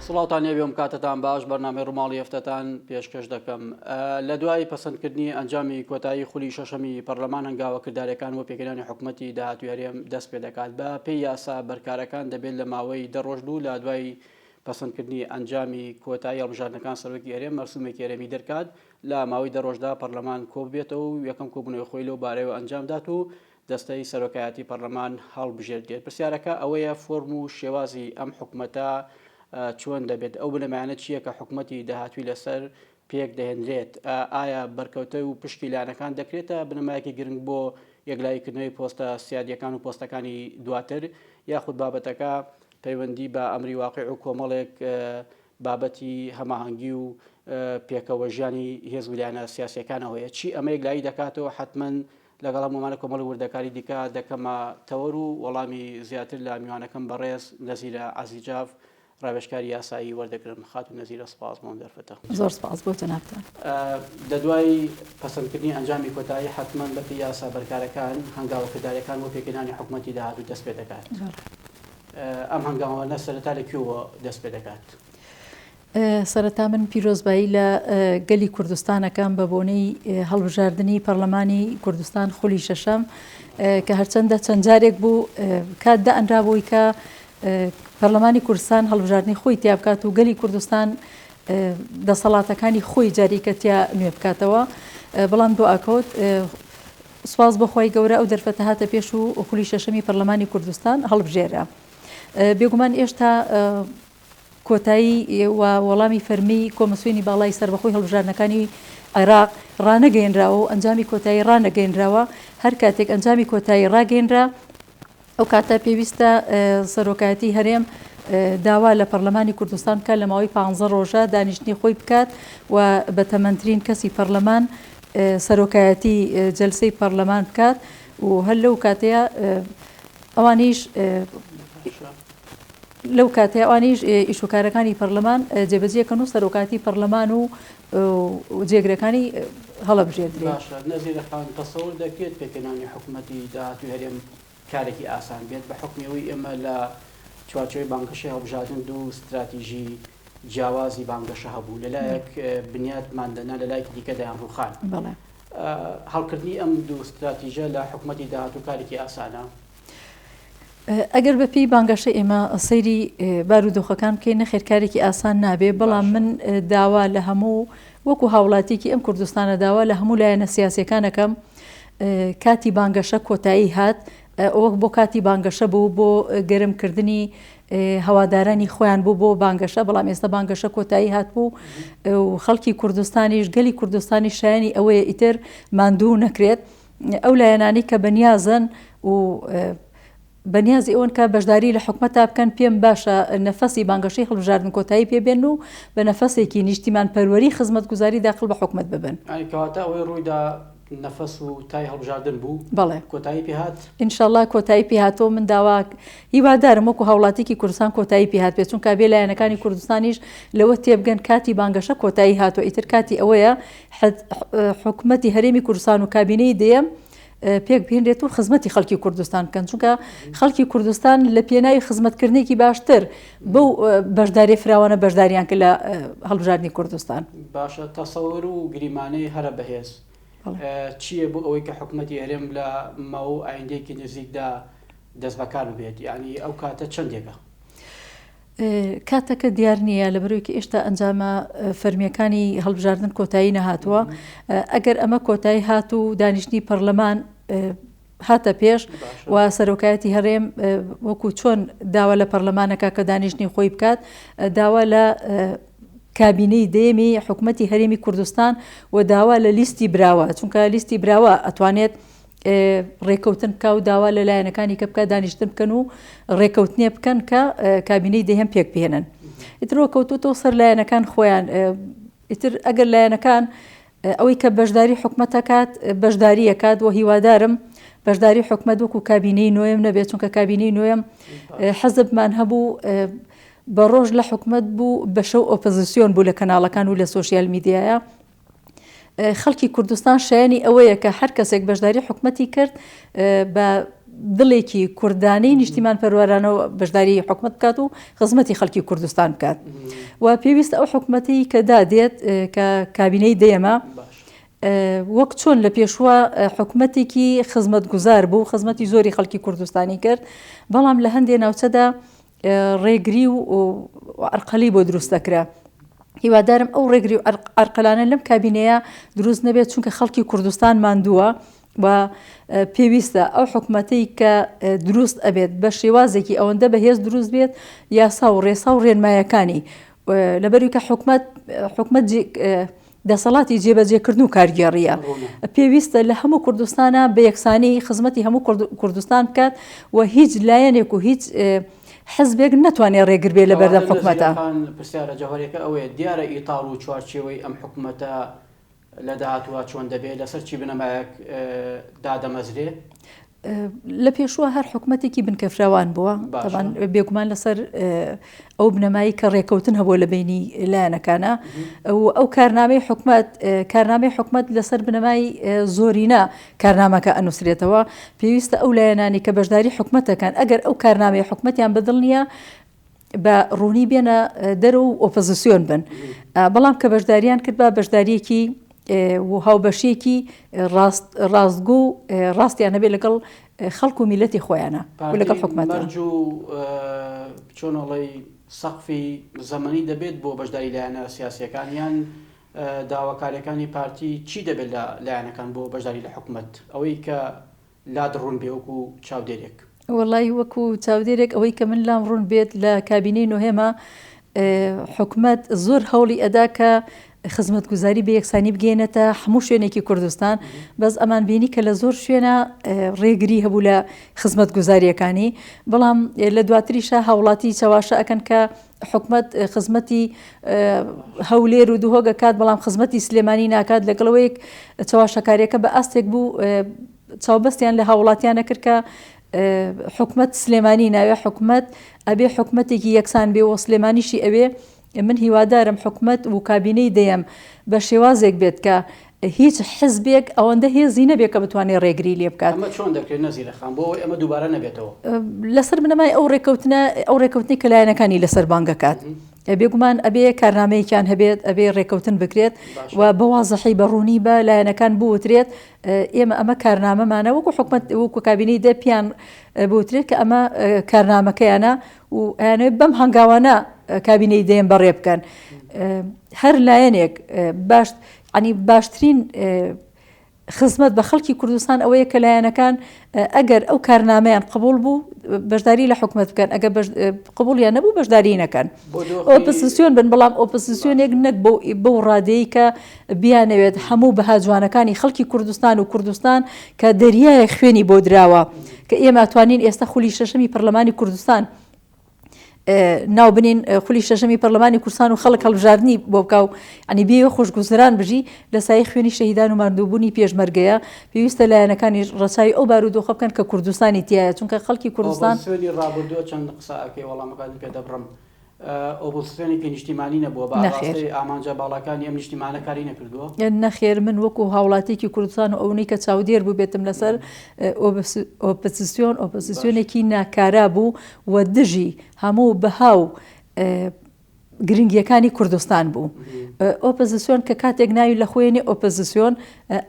سڵاوتان لێبێم کاتتان باش بەرنامەی ڕووماڵی هەفتەتان پێشکەش دەکەم لە دوای پەسەندکردنی ئەنجامی کۆتایی خولی شەشەمی پەرلەمان هەنگاوە کردارەکان بۆ پێکردنی حکوومەتی داهاتوو هەرێم دەست پێ دەکات بە پێی یاسا بەرکارەکان دەبێت لە ماوەی دەڕۆژ دوو لە دوای پەسەندکردنی ئەنجامی کۆتایی هەڵبژاردنەکان سەرۆکی هەرێم مەرسومێکی هەرێمی دەرکات لە ماوەی دەڕۆژدا پەرلەمان کۆبێتەوە و یەکەم کۆبوونەوەی خۆی لەو بارەوە ئەنجامدات و دەستەی سەرۆکایەتی پەرلەمان هەڵبژێردێت. پرسیارەکە ئەوەیە فۆرم و شێوازی ئەم حکوومەتە چۆن دەبێت، ئەو بنەمایانە چییە کە حکوومەتی داهاتووی لەسەر پێک دەهێنرێت، ئایا بەرکەوتە و پشتی لایەنەکان دەکرێتە بنەمایەکی گرنگ بۆ یەکلایکردنەوەی پۆستە سیادیەکان و پۆستەکانی دواتر، یاخود بابەتەکە پەیوەندی بە ئەمری واقع و کۆمەڵێک بابەتی هەماهەنگی و پێکەوە ژیانی هێز و لایەنە سیاسیەکانەوەیە چی ئەمە یەکلایی دەکاتەوە حتمما لەگەڵ هەمومانە کۆمەڵ وردەکاری دیکە دەکەمە تەوەر و وەڵامی زیاتر لە میوانەکەم بەڕێز نەزیرە عەزیجاف ڕاوێژکاری یاسایی وەردەگرم. خاتون نەزیرە سپاس بۆم دەرفەتە. زۆر سپاس بۆ جەنابتان. لەدوای پەسەندکردنی ئەنجامی کۆتایی حتمما بەپێی یاسا بەرکارەکان هەنگاوەکرداریەکان بۆ پێکردنی حکوومەتی داهاتوو دەست پێ دەکات. ئەم هەنگاوانە سەرەتا لەکوێوە دەست پێ دەکات؟ سەرەتا من پیرۆزبایی لە گەلی کوردستانەکەم بە بۆنەی هەڵبژاردننی پەرلەمانی کوردستان خولی شەشەم کە هەرچەندە چەند جارێک بوو کات دائەنرابووی کە پەرلەمانی کوردستان هەڵبژاردننی خۆی تیا بکات و گەلی کوردستان دەسەڵاتەکانی خۆی جاریکەتیا نوێ بکاتەوە، بەڵام دو ئاکەوت سواز بەخوای گەورە ئەو دەرفەتە هاتە پێش و خولی شەشەمی پەرلەمانی کوردستان هەڵبژێرە. بێگومان ئێشتا کۆتایی و وەڵامی فەرمی کۆمەسیۆنی باڵای سەربەخۆی هەڵبژاردنەکانی عێراق ڕانەگەیەنراوە و ئەنجامی کۆتایی ڕانەگەیەنراوە. هەر کاتێک ئەنجامی کۆتایی ڕاگەیەنرا ئەو کاتە پێویستە سەرۆکایەتی هەرێم داوا لە پەرلەمانی کوردستان بکات لە ماوەی 15 ڕۆژە دانیشتنی خۆی بکات و بە تەمەنترین کەسی پەرلەمان سەرۆکایەتی جەلسەی پەرلەمان بکات و هەر لەو کاتەیە ئەوانیش ئیشوکارەکانی پەرلەمان جێبەجێکەن و سەرۆکاتی پەرلەمان و جێگرەکانی هەڵەبژێردرێت. باشە نەزیرەخان تەسەوور دەکرێت پێکردنی حکوومەتی داهاتووی هەرێم کارێکی ئاسان بێت بە حکمیەوەی ئێمە لە چوارچێوەی بانگەشەی هەڵبژاردن دوو استراتیژی جیاوازی بانگەشە هەبوو، لەلایەک بنیاتماندەنا لەلایەکی دیکە دەیان ڕووخان. هەڵکردنی ئەم دوو استراتیژە لە حکوومەتی داهاتوو کارێکی ئاسانە؟ ئەگەر بەپێی بانگەشە ئێمە سەیری بارودۆخەکان بکەین نەخێرکارێکی ئاسان نابێ، بەڵام من داوا لە هەموو وەکو هاوڵاتێکی ئەم کوردستانە داوا لە هەموو لایەنە سیاسیەکانەکەم کاتی بانگەشە کۆتایی هات، ئەوە بۆ کاتی بانگەشە بوو بۆ گەرمکردنی هەوادارانی خۆیان بوو بۆ بانگەشە، بەڵام ئێستا بانگەشە کۆتایی هات بوو و خەڵکی کوردستانیش گەلی کوردستانی شایانی ئەوەیە ئیتر ماندوو نەکرێت. ئەو لایەنانی کە بەنیازن و بەنیازی ئەوەن کە بەشداری لە حکوومەتتا بکەن پێم باشە نەفەسی بانگەشەی هەڵبژاردن کۆتایی پێبێن و بە نەفەسێکی نیشتیمان پەروەری خزمەتگوزاری داخل بە حکوومەت ببن. کەواتە ئەوەی ڕوویدا نەفەس و تای هەڵبژاردن بوو. بەڵێ کۆتایی پێهات ئینشاءڵڵا کۆتایی پێهاتەوە. من داوا هیوادارم وەکو هاوڵاتێکی کوردستان کۆتایی پێهات بێت، چونکە بێ لایەنەکانی کوردستانیش لەوە تێبگەن کاتی بانگەشە کۆتایی هاتووە، ئیتر کاتی ئەوەیە حکوومەتی هەرێمی کوردستان و کابینەی دێم پێک بهێنرێت و خزمەتی خەڵکی کوردستان بکەن، چونکە خەڵکی کوردستان لە پێناوی خزمەتکردنێکی باشتر بەو بەشداری فراوانە بەشداریان کە لە هەڵبژاردننی کوردستان. باشە تەسەوور و گریمانەی هەرە بەهێز چییە بۆ ئەوەی کە حکوومەتی هەرێم لە ماوە ئایندێکی نزیکدا دەست بەکار بێت، یعنی ئەو کاتە چەندێکە؟ کاتەکە دیار نییە لەبەرەوەیکە ئێشتا ئەنجامە فەرمیەکانی هەڵبژاردن کۆتایی نەهاتووە. ئەگەر ئەمە کۆتایی هات و دانیشتنی پەرلەمان هاتە پێش و سەرۆکایەتی هەرێم وەکو چۆن داوا لە پەرلەمانەکە کە دانیشتنی خۆی بکات، داوا لە کابینەی دێمی حکوومەتی هەرێمی کوردستان و داوا لە لیستی براوە، چونکە لیستی براوە ئەتوانێت ڕێکەوتن بکە و داوا لە لایەنەکانی کە بکە دانیشتن بکەن و ڕێکەوتنێ بکەن کە کابینەی دەهێم پێک بهێنن. ئیترەوە کەوتوتەوە سەر لایەنەکان خۆیان. ئیتر ئەگەر لایەنەکان ئەوەی کە بەشداری حکوومەتەکات بەشداریەکات و هیوادارم بەشداری حکوومەت وەکو کابینەی نوێم نەبێت، چونکە کابینەی نوێم حەزبمان هەبوو بە ڕۆژ لە حکوومەت بوو بە شەو ئۆپۆزیسیۆن بوو لە کەناڵەکان و لە سۆشیال میدیایە. خەڵکی کوردستان شایانی ئەوەیە کە هەر کەسێک بەشداری حکوومەتی کرد بە دڵێکی کوردانەی نیشتیمان پەروەرانەوە بەشداری حکومت بکات و خزمەتی خەڵکی کوردستان بکات و پێویستە ئەو حکومەتی کە دادێت کە کابینەی دێمە وەک چۆن لە پێشوە حکومەتێکی خزمەت گوزار بوو خزمەتی زۆری خەڵکی کوردستانی کرد بەڵام لە هەندێک ناوچەدا ڕێگری و ئەرقەلی بۆ دروست دەکرا هیوادارم ئەو ڕێگری و ئەرقەلانە لەم کابینەیە دروست نەبێت چونکە خەڵکی کوردستان ماندووە و پێویستە ئەو حکومەتەی کە دروست ئەبێت بە شێوازێکی ئەوەندە بەهێز دروست بێت یاسا و ڕێسا و ڕێنمایەکانی لەبەروی کە حکومەت دەسەڵاتی جێبەجێکردن و کارگێڕیە پێویستە لە هەموو کوردستانە بە یەکسانی خزمەتی هەموو کوردستان بکات و هیچ لایەنێک و هیچ حزبێک ناتوانێت ڕێگر بێت لە بەردەم حکومەتە. پرسیارە جەوهەریەکە ئەوەیە دیارە ئیتاڵ و چوارچێوەی ئەم حکومەتە لە داهاتوە چۆن دەبێت لەسەر چی بنەمایەک دادەمەزرێ؟ لە پێشوە هەر حکومەتێکی بنکەفراوان بووە طبعاً بێگومان لەسەر ئەو بنەمایی کە ڕێکەوتن هەبوو لە بینی لایەنەکانە ئەو کارنامەی حکومەت لەسەر بنەمای زۆرینە کارنامەکە ئەنووسرێتەوە پێویستە ئەو لایەنانی کە بەشداری حکومەتەکان ئەگەر ئەو کارنامەی حکومەتیان بەدڵ نییە بە ڕوونی بێنە دەرە و ئۆپۆزیسیۆن بن بەڵام کە بەشداریان کرد بە بەشداریەکی و هاوبەشیەکی ڕاستگۆ و ڕاستیان هەبێت لەگەڵ خەڵک و میلەتی خۆیانە و لەگەڵ حکومەتە مەرج و چۆنەڵی سەقفی زەمەنی دەبێت بۆ بەشداری لایەنە سیاسیەکان یان داواکاریەکانی پارتی چی دەبێت لە لایەنەکان بۆ بەشداری لە حکومەت ئەوەی کە لادڕوون بێ وەکو چاودێرێک؟ وەڵی وەکو چاودێرێک ئەوەی کە من لام ڕوون بێت لە کابینەی نۆهێمە حکومەت زۆر هەوڵی ئەدا کە خزمەت گوزاری بە یەکسانی بگەێنێتە هەموو شوێنێکی کوردستان بەس ئەمان بینی کە لە زۆر شوێنە ڕێگری هەبوو لە خزمەت گوزاریەکانی بەڵام لە دواتریشە هاوڵاتی چاواشە ئەکەن کە حکومەت خزمەتی هەولێر و دوهۆگە کات بەڵام خزمەتی سلێمانی ناکات لەگەڵەوەیەک چاواشەکاریەکە بە ئاستێک بوو چاوبەستیان لە هاوڵاتیانە کرد کە حکومەت سلێمانی ناوێ حکومەت ئەبێ حکومەتێکی یەکسان بێ و سلێمانیشی ئەوێ من هیوادارم حکومەت و کابینەی دەیەم بە شێوازێک بێت کە هیچ حزبێک ئەوەندە هێزی نەبێت کە بتوانێت ڕێگری لێ بکات. ئەمە چۆن دەکرێت نەزیرەخان بۆ ئەمە دووبارە نەبێتەوە لەسەر بنەمای ئەو ڕێکەوتنی کە لایەنەکانی لەسەر بانگەکات بێگومان ئەبێ کارنامەیەکیان هەبێت ئەبێ ڕێکەوتن بکرێت و بە وازەحی بەڕوونی بە لایەنەکان بوترێت ئێمە ئەمە کارنامەمانە وەکو حکومەت وەکو کابینەی دە پیان بوترێت کە ئەمە کارنامەکەیانە و ئەیانەوێت بەم هەنگاوانە کابینەی دێم بەڕێ بکەن هەر لایەنێک باشترین خزمەت بە خەڵکی کوردستان ئەوەیە کە لایەنەکان ئەگەر ئەو کارنامەیان قبول بوو بەشداری لە حکومەت بکەن ئەگەر قبولیان نەبوو بەشداری نەکەن ئۆپۆزیسیۆن بن بەڵام ئۆپۆزیسیۆنێک نەک بەو ڕادەیە کە بیانەوێت هەموو بەهاجوانەکانی خەڵکی کوردستان و کوردستان کە دەریایە خوێنی بۆ دراوە کە ئێمە ئەتوانین ئێستا خولی شەشەمی پەرلەمانی کوردستان ناو بنین خولی شەشەمی پەرلەمانی کوردستان و خەڵک هەڵبژاردننی بۆ بکاو ئەنی بێ خۆشگوزەران بژی لە سای خوێنی شەهیدان و ماندووبوونی پێشمەرگەیە پێویستە لایەنەکانی ڕەچاوی ئەو بارودۆخە بکەن کە کوردستانی تایە چونکە خەڵکی کوردستان سوێنی ڕابردووە چەند قسەکەی وەڵامەکانی پێ دەبڕم ئۆپۆزیسیۆنێکی نیشتیمانی نەبووە بە ئاستی ئامانجە باڵەکانی ئەم نیشتیمانە کاری نەکردووە نەخێر من وەکو هاوڵاتێکی کوردستان و ئەوەی کە چاودێر بوو بێتم لەسەر ئۆپۆزیسیۆنێکی ناکارا بوو و دژی هەموو بەهاو گرنگیەکانی کوردستان بوو ئۆپۆزیسیۆن کە کاتێک ناوی لە خۆێنی ئۆپۆزیسیۆن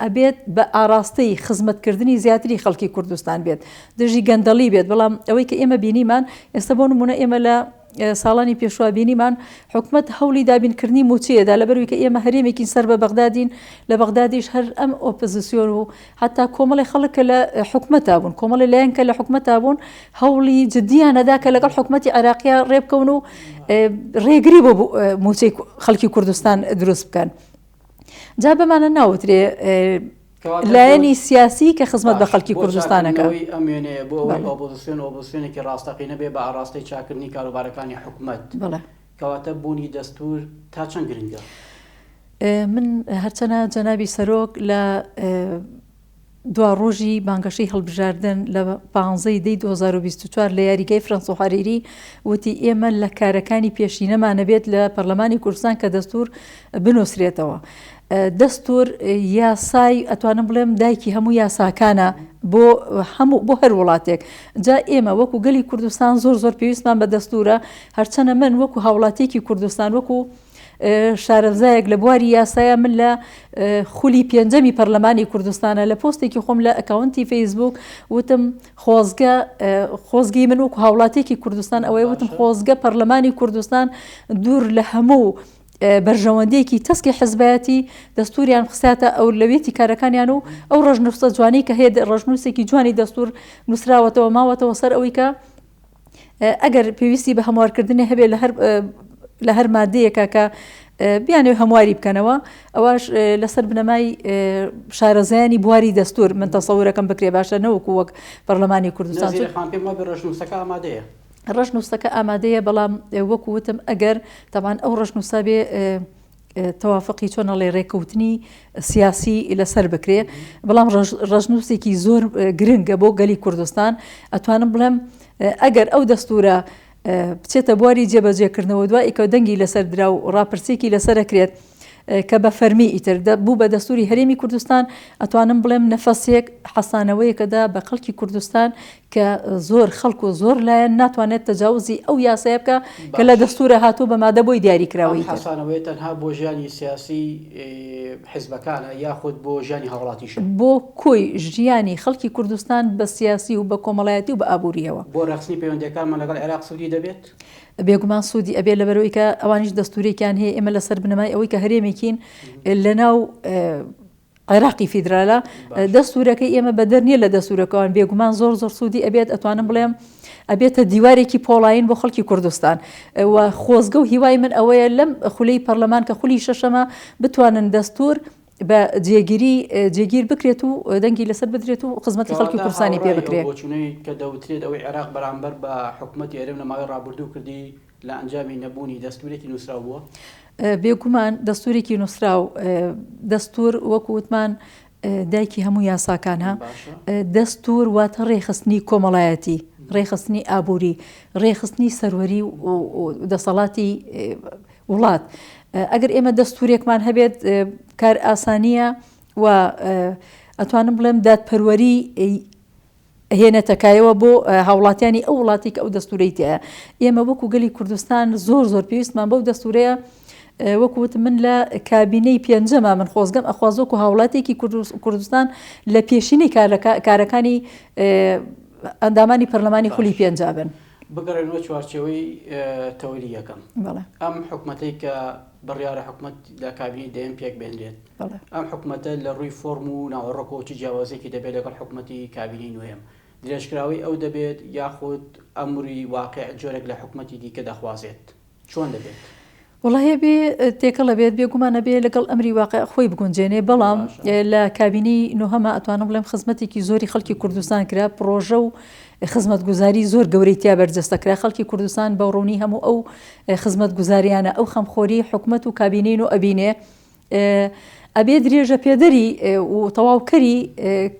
ئەبێت بە ئاراستەی خزمەتکردنی زیاتری خەڵکی کوردستان بێت دژی گەندەڵی بێت بەڵام ئەوەی کە ئێمە بینیمان ئێستا بۆ نمونە ئێمە لە ساڵانی پێشوا بینیمان حکومەت هەوڵی دابینکردنی موچەیەدا لەبەروی کە ئێمە هەرێمێکی سەر بە بەغدادین لە بەغدادیش هەر ئەم ئۆپۆزیسیۆن و حتا کۆمەڵی خەڵک لە حکومەتا بوون کۆمەڵی لایەن کە لە حکومەتا بوون هەوڵی جدیانەدا کە لەگەڵ حکومەتی عێراقیە ڕێبکەون و ڕێگری بۆ موچەی خەڵکی کوردستان دروست بکەن جا بەمانە ناوترێ لایەنی سیاسی کە خزمەت بە خەڵکی کوردستانەکە ئەمێنێ بۆ ئۆپۆزیسیۆنێکی ڕاستەقی نەبێ بە ئاراستەی چاکردنی کاروبارەکانی حکومەت کەواتە بوونی دەستور تا چەند گرنگە؟ من هەرچەنە جەنابی سەرۆک لە دوا ڕۆژی بانگەشەی هەڵبژاردن لە 15 دەی 2024 لە یاریگای فرەنسۆ حەریری وتی ئێمە لە کارەکانی پێشینەمانە بێت لە پەرلەمانی کوردستان کە دەستور بنووسرێتەوە دەستور یاسای ئەتوانم بڵێم دایکی هەموو یاساکانە بۆ هەر وڵاتێک. جا ئێمە وەکو گەلی کوردستان زۆر پێویستمان بە دەستورە، هەرچەنە من وەکو هاوڵاتێکی کوردستان وەکو شارەزایەک لە بواری یاسایە من لە خولی پێنجەمی پەرلەمانی کوردستانە لە پۆستێکی خۆم لە ئەکاونتی فەیسبوک وتم خۆزگەی من وەکو هاوڵاتێکی کوردستان ئەوەی وتم خۆزگە پەرلەمانی کوردستان دوور لە هەموو بەرژەوەندەیەکی تەسکی حزبایەتی دەستوریان خساتە ئەو لەوێتی کارەکانیان و ئەو ڕژنووسە جوانی کە هەیە ڕژنووسێکی جوانی دەستور نووسراوەتەوە ماوەتەوە سەر ئەوەی کە ئەگەر پێویستی بە هەموارکردنی هەبێت لە هەر مادەیەکە کە بیانێ هەمواری بکەنەوە ئەوەش لەسەر بنەمای شارەزایانی بواری دەستور من تەسەورەکەم بکرێ باشە نەوەکو وەک پەرلەمانی کوردستان ڕژنووسەکە ئامادەیە بەڵام وەکو وتم ئەگەر تاوان ئەو ڕژنووسە بێ تەوافقی چۆنەڵێ ڕێکەوتنی سیاسی لەسەر بکرێ بەڵام ڕژنووسێکی زۆر گرنگە بۆ گەلی کوردستان ئەتوانم بڵێم ئەگەر ئەو دەستورە بچێتە بواری جێبەجێکردنەوە دوای ئیکە دەنگی لەسەر درا و ڕاپرسێکی لەسەرەکرێت کە بە فەرمی ئیتر بوو بە دەستوری هەرێمی کوردستان ئەتوانم بڵێم نەفەسێک حەسانەوەیەکەدا بە خەڵکی کوردستان کە زۆر خەڵک و زۆر لایەن ناتوانێت تەجاوزی ئەو یاسایە بکە کە لە دەستورە هاتوو بە مادە بۆی دیاریکراوەی حەسانەوەی تەنها بۆ ژیانی سیاسی حیزبەکانە یاخود بۆ ژیانی هاوڵاتیش بۆ کۆی ژیانی خەڵکی کوردستان بە سیاسی و بە کۆمەڵایەتی و بە ئابوووریەوە بۆ ڕەخسنی پەیوەندیەکانمان لەگەڵ عێراق سوودی دەبێت بێگومان سوودی ئەبێ لەبەرەوەی کە ئەوانیش دەستورێکیان هەیە ئێمە لەسەر بنەمای ئەوەی کە هەرێمێکین لەناو عێراقی فیدراالە دەستورەکەی ئێمە بەدەر نییە لە دەستورەکەوان بێگومان زۆر سوودی ئەبێت ئەتوانم بڵێم ئەبێتە دیوارێکی پۆڵاین بۆ خەڵکی کوردستان و خۆزگە و هیوای من ئەوەیە لەم خولەی پەرلەمان کە خولی شەشەمە بتوانن دەستور بە جێگیر بکرێت و دەنگی لەسەر بدرێت و خزمەتی خەڵکی کوردستانی پێ بکرێت کە دەوترێت ئەوەی عێراق بەرامبەر بە حکوومەتی هەرێم لە ماوەی ڕابردوو کردی لە ئەنجامی نەبوونی دەستورێکی نووسراو بووە بێگومان دەستورێکی نووسراو دەستور وەکو وتمان دایکی هەموو یاساکانە دەستور واتە ڕێخستنی کۆمەڵایەتی ڕێخستنی ئابووری ڕێخستنی سەروەری و دەسەڵاتی وڵات ئەگەر ئێمە دەستورێکمان هەبێت کار ئاسانیە و ئەتوانم بڵێم دادپەروەری هێنەتەکایەوە بۆ هاوڵاتیانی ئەو وڵاتی کە ئەو دەستورەی تایە ئێمە وەکو گەلی کوردستان زۆر پێویستمان بەو دەستورەیە وەکووت من لە کابینەی پێنجەمە من خۆزگەم ئەخوازۆک و هاوڵاتێکی کوردستان لە پێشینەی کارەکانی ئەندامانی پەرلەمانی خولی پێنجابن بگەڕێنەوە چوارچێوەی تەوەری یەکەم ئەم حکوومەتەی کە بڕیارە حکوومەت لە کابینی دەیەم پێک بێنرێت ئەم حکوومەتە لە ڕووی فۆرم و ناوەڕۆکۆکی جیاوازێکی دەبێت لەگەڵ حکوومەتی کابینی نوێم درێژکراوی ئەو دەبێت یاخود ئەمری واقع جۆرێک لە حکوومەتی دیکە دەخوازێت چۆن دەبێت؟ وڵایە بێ تێکە لە بێت بێگومانە بێ لەگەڵ ئەمری واقع خۆی بگونجێنێ بەڵام لە کابینی نوهەمە ئەتوانم بڵێم خزمەتێکی زۆری خەڵکی کوردستان کرا پرۆژە و خزمەتگوزاری زۆر گەورەی تیا بەرجەستەکرا خەڵکی کوردستان بە ڕوونی هەموو ئەو خزمەتگوزاریانە ئەو خەمخۆری حکوومەت و کابینین و ئەبینێ ئەبێ درێژە پێدەری و تەواوکەری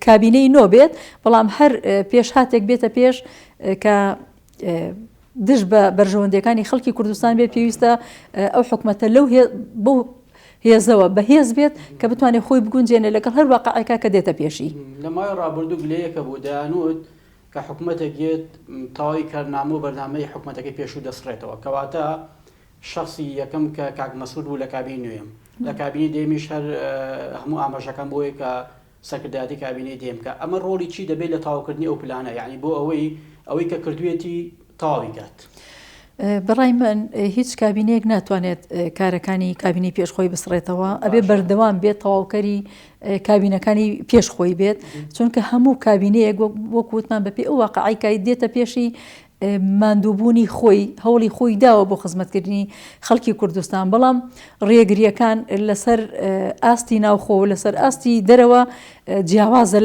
کابینەی نۆ بێت بەڵام هەر پێش هاتێک بێتە پێش کە دش بە بەرژەوەندەکانی خەڵکی کوردستان بێت پێویستە ئەو حکوومەتە لەو بۆ هێزەوە بەهێز بێت کە بتوانێت خۆی بگونجێنێ لەگەڵ هەر واقعەکە کە دێتە پێشی لە ماوەی ڕابردوو گلەیەکە بۆ دەیانوت کە حکوومەتێک گێت تەواوی کارنامە و بەرنامەی حکوومەتەکەی پێشوو دەسڕێتەوە کەواتە شخصی یەکەم کە کاک مەسعود بوو لە کابینی نوێم لە کابینی دێمیش هەر هەموو ئاماژەکان بۆیە کە سەرکردایەتی کابینەی دێم کە ئەمە ڕۆڵی چی دەبێت لە تاواکردنی ئەو پلانە یعنی بۆ ئەوەی کە کردوێتی تاواوی کات بەڕای من هیچ کابینەیەک ناتوانێت کارەکانی کابینی پێشخۆی بسڕێتەوە ئەبێ بەردەوام بێت تەواوکەری کابینەکانی پێشخۆی بێت چونکە هەموو کابینەیەک وەکووتمان بەپێ ئەو واقعیکای دێتە پێشی ماندووبوونی خۆی هەوڵی خۆی داوە بۆ خزمەتکردنی خەڵکی کوردستان بەڵام ڕێگریەکان لەسەر ئاستی ناوخۆ لەسەر ئاستی دەرەوە جیاوازە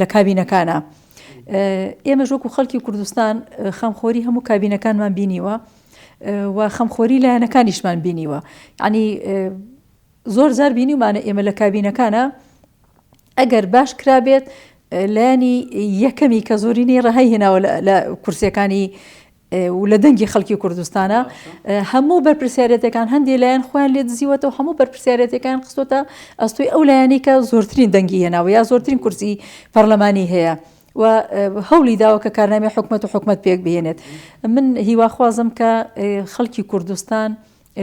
لە کابینەکانە ئێمە ژۆک و خەڵکی کوردستان خەمخۆری هەموو کابینەکانمان بینیوە و خەمخۆری لایەنەکانیشمان بینیوە ینی زۆر زار بینیومانە ئێمە لە کابینەکانە ئەگەر باش کرابێت لایەنی یەکەمی کە زۆرینەی ڕەهەی هێناوە لە کورسەکانی و لە دەنگی خەڵکی کوردستانە هەموو بەرپرسیارەتەکان هەندێک لایەن خۆیان لێ دزیوەتە و هەموو بەرپرسیارەتەکان خستۆتە ئەستۆی ئەو لایەنی کە زۆرترین دەنگی هێناوە یا زۆرترین کورسی پەرلەمانی هەیە و هەوڵی داوە کە کارنامەی حکومەت و حکومەت پێک بهێنێت. من هیواخوازم کە خەڵکی کوردستان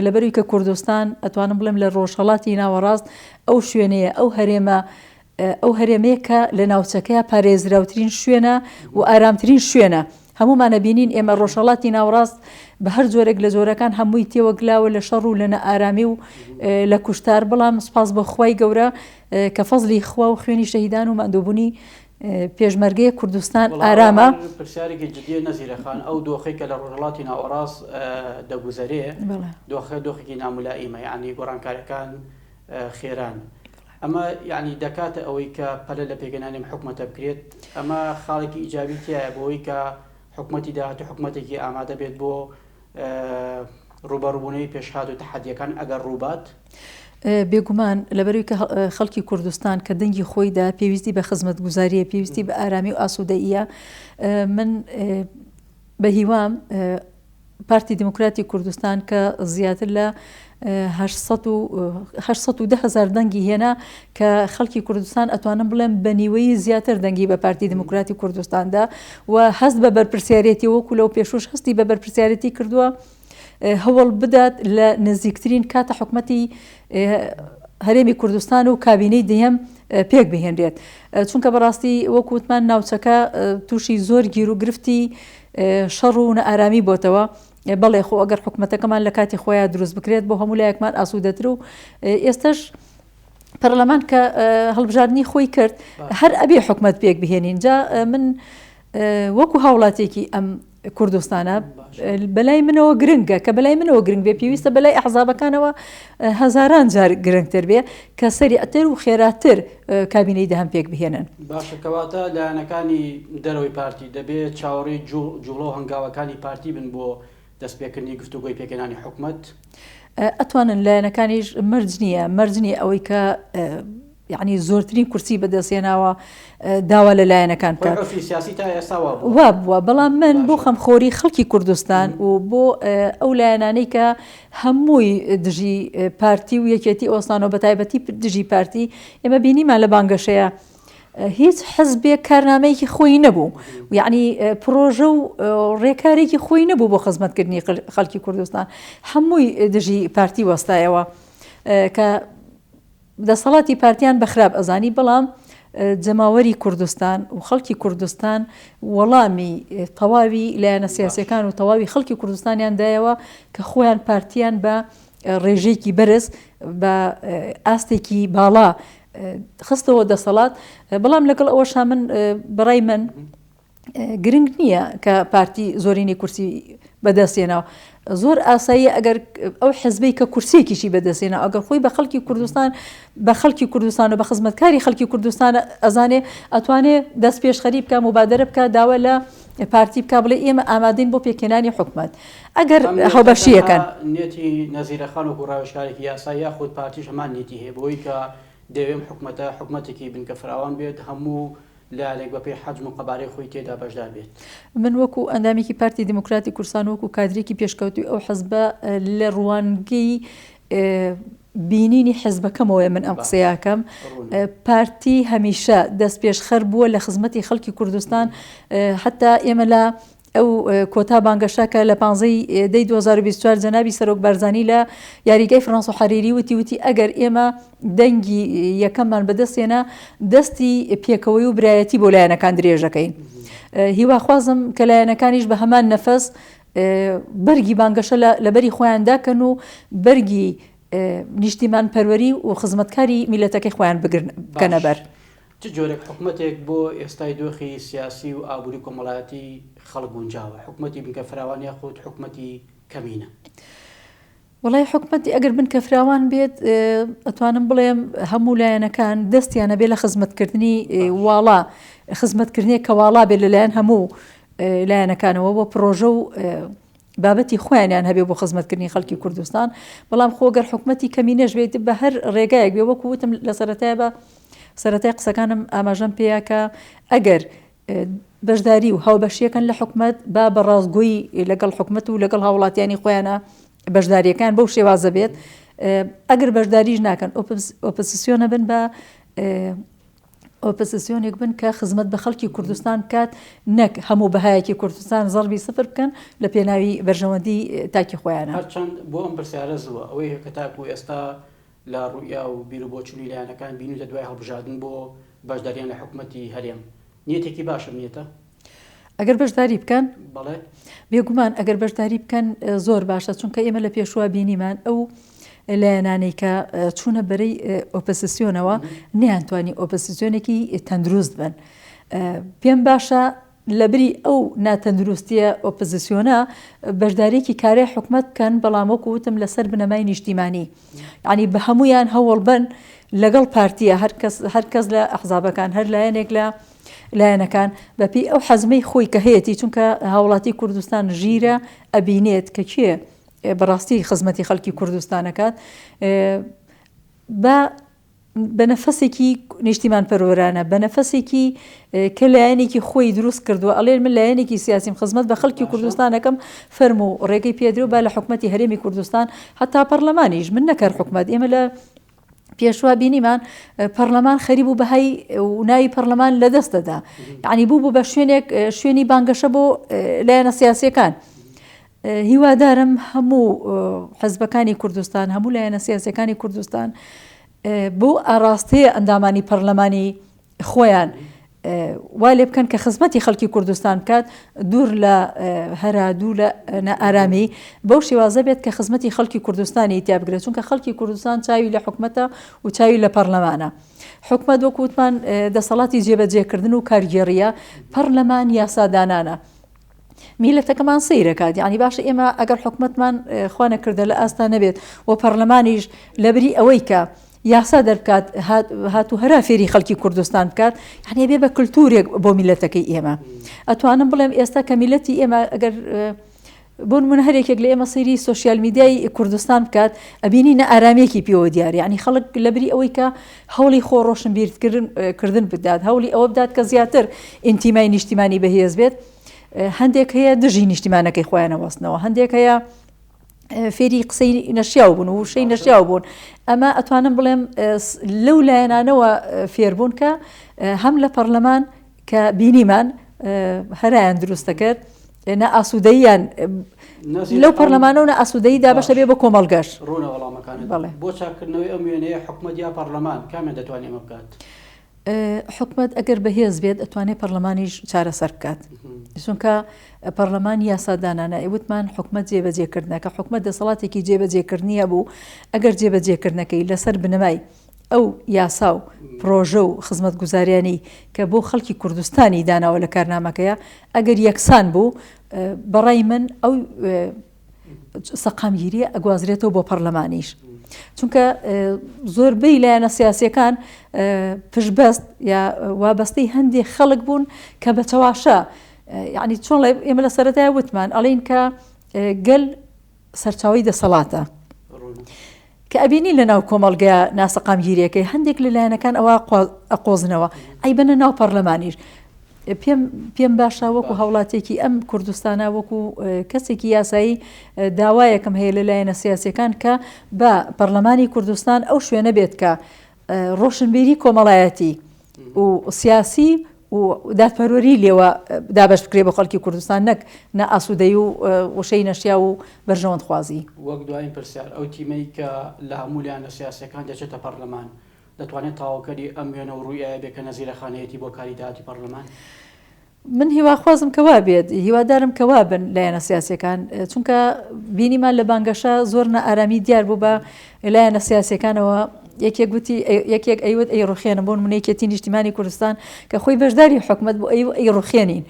لەبەروی کە کوردستان ئەتوانم بڵێم لە ڕۆژهەڵاتی ناوەڕاست ئەو شوێنەیە ئەو هەرێمەیە کە لە ناوچەکەیە پارێزراوترین شوێنە و ئارامترین شوێنە. هەمومانە بینین ئێمە ڕۆژهەڵاتی ناوەڕاست بە هەر جۆرێک لە جۆرەکان هەمووی تێوەگلاوە لە شەڕ و لە نەئارامی و لە کوشتار، بەڵام سپاس بە خوای گەورە کە فەزلی خوا و خوێنی شەهیدان و ماندووبوونی پێشمەرگەی کوردستان ئارامە. پرسیارێکی جددیە نەزیرەخان ئەو دۆخی کە لە ڕۆژهەڵاتی ناوەڕاست دەگوزەرێ دۆخێکی نامولائیمە، یعنی گۆڕانکاریەکان خێران. ئەمە یعنی دەکاتە ئەوەی کە پەلە لە پێگەنانی حکومەتە بکرێت. ئەمە خاڵێکی ئیجابی تایە بۆەوەی کە حکومەتی داهات و حکومەتێکی ئامادە بێت بۆ ڕوبەڕووبوونەوەی پێشهات و تەحەدیەکان ئەگەر ڕووبات. بێگومان لەبەروی کە خەڵکی کوردستان کە دەنگی خۆیدا پێویستی بە خزمەتگوزاریە، پێویستی بە ئارامی و ئاسوودەیە. من بە هیوام پارتی دموکراتی کوردستان کە زیاتر لە 810,000 دەنگی هێنا کە خەڵکی کوردستان ئەتوانم بڵێم بە نیوەی زیاتر دەنگی بە پارتی دموکراتی کوردستاندا و هەست بە بەرپرسیارەتی وەکو لەو پێشوش هەستی بە بەرپرسیارەتی کردووە هەوڵ بدات لە نزیکترین کاتە حکومەتی هەرێمی کوردستان و کابینەی دەیەم پێک بهێنرێت، چونکە بەڕاستی وەکووتمان ناوچەکە تووشی زۆر گیر و گرفتی شەڕ و نەئارامی بۆتەوە. بەڵێ خۆ ئەگەر حکومەتەکەمان لە کاتی خۆیان دروست بکرێت بۆ هەموو لایەکمان ئاسوودەتر و ئێستش پەرلەمان کە هەڵبژاردننی خۆی کرد هەر ئەبێ حکومەت پێک بهێنین. جا من وەکو هاوڵاتێکی ئەم کوردستانە بەلای منەوە گرنگە کە بەلای منەوە گرنگ بێ، پێویستە بەلای ئەحزابەکانەوە هەزاران جار گرنگتر بێ کە سەریعتر و خێراتر کابینەی دەهەم پێک بهێنن. باشە، کەواتە لایەنەکانی دەرەوەی پارتی دەبێت چاوەڕێی جوڵە و هەنگاوەکانی پارتی بن بۆ دەستپێکردنی گفتوگۆی پێکهێنانی حکومەت. ئەتوانن لایەنەکانیش مەرج نییە ئەوەی کە یعنی زۆرترین کورسی بەدەستێناوە داوا لە لایەنەکان بکات. وا بووە، بەڵام من بۆ خەمخۆری خەڵکی کوردستان و بۆ ئەو لایەنانەی کە هەمووی دژی پارتی و یەکێتی ئۆستان و بەتایبەتی دژی پارتی ئێمە بینیمان لە بانگەشەیە هیچ حزبێک کارنامەیەکی خۆی نەبوو، یعنی پرۆژە و ڕێکارێکی خۆی نەبوو بۆ خزمەتکردنی خەڵکی کوردستان، هەمووی دژی پارتی وەستایەوە کە دەسەڵاتی پارتیان بەخراب ئەزانی، بەڵام جەماوەری کوردستان و خەڵکی کوردستان وەڵامی تەواوی لایەنە سیاسیەکان و تەواوی خەڵکی کوردستانیان دایەوە کە خۆیان پارتیان بە ڕێژەیەکی بەرز بە ئاستێکی باڵا خستەوە دەسەڵات. بەڵام لەگەڵ ئەوەش من بەڕای من گرنگ نییە کە پارتی زۆرینی کورسی بەدەستێناوە. زۆر ئاسایی ئەگەر ئەو حزبەی کە کورسێکیشی بەدەستێنە ئەگەر خۆی بە خەڵکی کوردستان و بە خزمەتکاری خەڵکی کوردستان ئەزانێ ئەتوانێت دەست پێشخەری بکە، مبادرە بکە، داوا لە پارتی بکە بڵێ ئێمە ئامادەین بۆ پێکهێنانی حکومەت. ئەگەر هەڵبەشیەکەن نێتی نەزیرەخان و ڕاوێژکارێکی یاسایی یاخود پارتیش هەمان نێتی هەیە بۆی کە دەوێم حکومەتێکی بنکە فراوان بێت، هەموو لایەنێک بەپێی حەجم و قەبارەی خۆی تێدا بەشدار بێت. من وەکو ئەندامێکی پارتی دموکراتی کوردستان وەکو کادرێکی پێشکەوتوی ئەو حەزبە لە ڕوانگەی بینینی حزبەکەمەوە من ئەم قسەیەکەم. پارتی هەمیشە دەست پێشخەر بووە لە خزمەتی خەڵکی کوردستان، حتا ئێمە لە ئەو کۆتا بانگەشەکە لە 15/2024 جەنابی سەرۆک بارزانی لە یاریگای فرانس و حەریری وتی ئەگەر ئێمە دەنگی یەکەممان بەدەستێنە دەستی پێکەوەی و برایەتی بۆ لایەنەکان درێژەکەین. هیواخوازم کە لایەنەکانیش بە هەمان نەفەس بەرگی بانگەشە لەبەری خۆیان داکەن و بەرگی نیشتیمان پەروەری و خزمەتکاری میلەتەکەی خۆیان بکەنە بەر. چ جۆرێک حکومەتێک بۆ ئێستای دۆخی سیاسی و ئابووری کۆمەڵایەتی خەڵک گونجاوە؟ حکومەتی بنکە فراوان یاخود حکومەتی کەمینە؟ وڵای حکومەتی ئەگەر بنکە فراوان بێت ئەتوانم بڵێم هەموو لایەنەکان دەستیانە بێ لە خزمەتکردنی واڵا، خزمەتکردنی کە واڵا بێت لەلایەن هەموو لایەنەکانەوە بۆ پرۆژە و بابەتی خۆیانیان هەبێ بۆ خزمەتکردنی خەڵکی کوردستان. بەڵام خۆگەر حکومەتی کەمینەش بێت بە هەر ڕێگایەک بێ، وەکو وتم لە سەرەتای قسەکانم ئاماژەم پێیە کە ئەگەر بەشداری و هاوبەشیەکەن لە حکومەت با بەڕاستگۆیی لەگەڵ حکومەت و لەگەڵ هاوڵاتیانی خۆیانە بەشداریەکان بەو شێوازە بێت ئەگەر بەشداریش ناکەن ئۆپۆزیسیۆنە بن بە ئۆپۆزیسیۆنێک بن کە خزمەت بە خەڵکی کوردستان بکات نەک هەموو بەهایەکی کوردستان زەڵبی سفر بکەن لە پێناوی بەرژەوەندی تاکی خۆیانە. هەرچەند بۆ ئەم پرسیارە زووە ئەوەی کە تاکو ئێستا لە ڕوویا و بیر و بۆچوونی لایەنەکان بینوتە دوای هەڵبژاردن بۆ بەشداریان لە حکومەتی هەرێم نیەتێکی باشە نیەتە؟ ئەگەر بەشداری بکەن بەڵێ بێگومان ئەگەر بەشداری بکەن زۆر باشە چونکە ئێمە لە پێشوە بینیمان ئەو لایەنانەی کە چوونە بەرەی ئۆپۆزیسیۆنەوە نەیانتوانی ئۆپۆزیسیۆنێکی تەندروست بن. پێم باشە لەبری ئەو ناتەندروستیە ئۆپۆزیسیۆنە بەشدارێکی کارەی حکومەت بکەن بەڵام وەکو وتم لەسەر بنەمای نیشتیمانی یعنی بە هەمویان هەوڵ بن لەگەڵ پارتیە هەر کەس لە ئەحزابەکان هەر لایەنێک لە لایەنەکان بەپی ئەو حەزمەی خۆی کە هەیەی چونکە هاوڵاتی کوردستان ژیرە ئەبینێت کە کێ بەڕاستی خزمەتی خەڵکی کوردستانەکات بە نەفەسێکی نیشتیمان پەروەرانە بە نەفەسێکی کە لایەنێکی خۆی دروست کردووە ئەڵێن من لایەنێکی سیاسیم خزمەت بە خەڵکی کوردستانەکەم فەرمو و ڕێگەی پێدرێ و با لە حکومەتی هەرێمی کوردستان هەتا پەرلەمانیش من نەکەر حکومەت ئێمە لە پێشوا بینیمان پەرلەمان خەریب و بەهای و ناوی پەرلەمان لەدەست دەدا یعنی بوو بە شوێنی بانگەشە بۆ لایەنە سیاسیەکان. هیوادارم هەموو حەزبەکانی کوردستان هەموو لایەنە سیاسیەکانی کوردستان بۆ ئاراستەیە ئەندامانی پەرلەمانی خۆیان وا لێ بکەن کە خزمەتی خەڵکی کوردستان بکات دوور لە هەرا دوو لە ئارامی بەو شێوازە بێت کە خزمەتی خەڵکی کوردستانی تیا بگرێت چونکە خەڵکی کوردستان چاوی لە حکومەتە و چاوی لە پەرلەمانە. حکومەت وەکووتمان دەسەڵاتی جێبەجێکردن و کارگێڕیە پەرلەمان یاسادانانە میلەتەکەمان سەیرەکات یعنی باشە ئێمە ئەگەر حکومەتمان خوا نەکردە لە ئاستا نەبێت و پەرلەمانیش لەبری ئەوەی کە یاسا دەرکات هاتو هەرا فێری خەڵکی کوردستان بکات یعنی بێ بە کللتورێک بۆ میلەتەکەی ئێمە ئەتوانم بڵێم ئێستا کە میلەتی ئێمە ئەگەر بۆ نمونە هەرێکێک لە ئێمە سەیری سۆشیال میدیای کوردستان بکات ئەبینی نە ئارامێکی پێوە دیارە یعنی خەڵک لەبری ئەوەی کە هەوڵی خۆڕۆشنبیرکردن بدات هەوڵی ئەوە بدات کە زیاتر ئینتیمای نیشتیمانی بەهێز بێت. هەندێک هەیە دژی نیشتیمانەکەی خۆیان وەستنەوە هەندێک هەیە فێری قسەی نەشیاو بوون و شەی نەشیاو بوون ئەمە ئەتوانم بڵێم لەو لایەنانەوە فێربوون کە هەم لە پەرلەمان کە بینیمان هەرایان دروستە کرد نە ئاسوودەییان لەو پەرلەمانە و نە ئاسوودەییدا بەشە بێ بە کۆمەڵگەش ڕوونە وەڵامەکانت بۆ چاکردنەوەی ئەم وێنەیە حکومەت یا پەرلەمان کامیان دەتوانێت ئەمە بکات؟ حکومەت ئەگەر بەهێز بێت ئەتوانێت پەرلەمانیش چارەسەر بکات چونکە پەرلەمان یاسادانانە ئێوتمان حکومەت جێبەجێکردنە کە حکومەت دەسەڵاتێکی جێبەجێکردنیە بوو ئەگەر جێبەجێکردنەکەی لەسەر بنەمای ئەو یاسا و پرۆژە و خزمەت گوزاریانی کە بۆ خەڵکی کوردستانی داناوە لە کارنامەکەیە ئەگەر یەکسان بوو بەڕای من ئەو سەقامگیریە ئەگوازرێتەوە بۆ پەرلەمانیش چونکە زۆربەی لایەنە سیاسیەکان پشبەست یا وابەستەی هەندێک خەڵک بوون کە بە چاواشە یعنی چۆن ئێمە لە سەرەتای وتمان ئەڵێن کە گەل سەرچاوی دەسەڵاتە کە ئەبینی لە ناو کۆمەڵگەیە ناسەقامگیریەکەی هەندێک لە لایەنەکان ئەوە ئەقۆزنەوە ئەی بنە ناو پەرلەمانیش پێم باشە وەکو هەوڵاتێکی ئەم کوردستانە وەکو کەسێکی یاسایی داوایەکەم هەیە لە لایەنە سیاسیەکان کە بە پەرلەمانی کوردستان ئەو شوێنە بێت کە ڕۆشنبیری کۆمەڵایەتی و سیاسی و دادپەروەری لێوە دابەش بکرێ بە خەڵکی کوردستان نەک نە ئاسوودەی و وشەی نەشیا و بەرژەوەندخوازی. وەک دوایین پرسیار ئەو تیمەی کە لە هەموو لایەنە سیاسیەکان دەچێتە پەرلەمان دەتوانێت تاواکەری ئەم وێنە و ڕوویایە بێت کە نەزیرەخانەیەتی بۆ کاری داهاتی پەرلەمان؟ من هیواخوازم کەوا بێت هیوادارم کەوا بن لایەنە سیاسیەکان چونکە بینیمان لە بانگەشە زۆر نەئارامی دیار بوو بە لایەنە سیاسیەکانەوە یەکێک گوتی یەکێک ئەیوت ئەی ڕوخێنە بۆ نمونەیەکێتی نیشتیمانی کوردستان کە خۆی بەشداری حکومەت بوو ئەی ڕوخێنین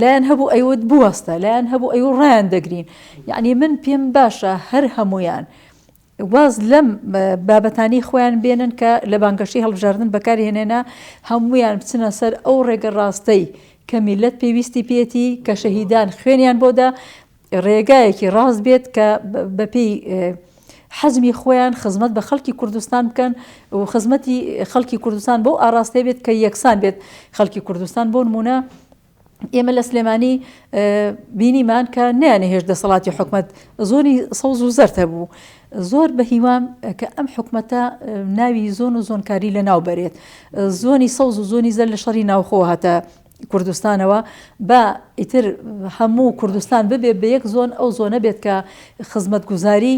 لایەن هەبوو ئەیوت بوەستە لایەن هەبوو ئەیوت ڕایان دەگرین یعنی من پێم باشە هەر هەمویان واز لەم بابەتانی خۆیان بێنن کە لە بانگەشی هەڵبژاردن بەکارهێنێنە هەمویان بچنە سەر ئەو ڕێگە ڕاستەی کە میلەت پێویستی پێێتی کە شەهیدان خوێنیان بۆدا ڕێگایەکی ڕاست بێت کە بەپێی حەزمی خۆیان خزمەت بە خەڵکی کوردستان بکەن و خزمەتی خەڵکی کوردستان بۆ ئاراستەی بێت کە یەکسان بێت خەڵکی کوردستان. بۆ نمونە ئێمە لە سلێمانی بینیمان کە نیانەهێشت دەسەڵاتی حکومەت زۆری سەوز و زەرد هەبوو. زۆر بە هیوام کە ئەم حکومەتە ناوی زۆن و زۆنکاری لە ناو بەرێت، زۆنی سەوز و زۆنی زەر لە شەڕی ناوخۆ هاتە کوردستانەوە بە ئیتر هەموو کوردستان ببێ بە یەک زۆن، ئەو زۆنە بێت کە خزمەتگوزاری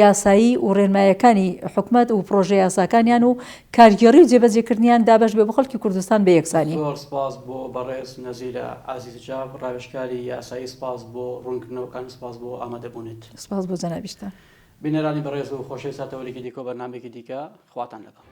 یاسایی و ڕێنمایەکانی حکومەت و پرۆژه یاساکانیان و کارگەڕی و جێبەجێکردنیان دابش بێ بە خەڵکی کوردستان بە یەکسانی. زۆر سپاس بۆ بەڕێز نەزیرە عەزیز جاب، ڕاوێژکاری یاسایی. سپاس بۆ ڕوونکردنەوەکان، سپاس بۆ ئامادەبوونت. سپاس بۆ جەنابیشتان. بینەرانی بەڕێز و خۆشەویست، ساتەوەرێکی دیکە و بەرنامێکی دیکە خواتان لەگەڵ.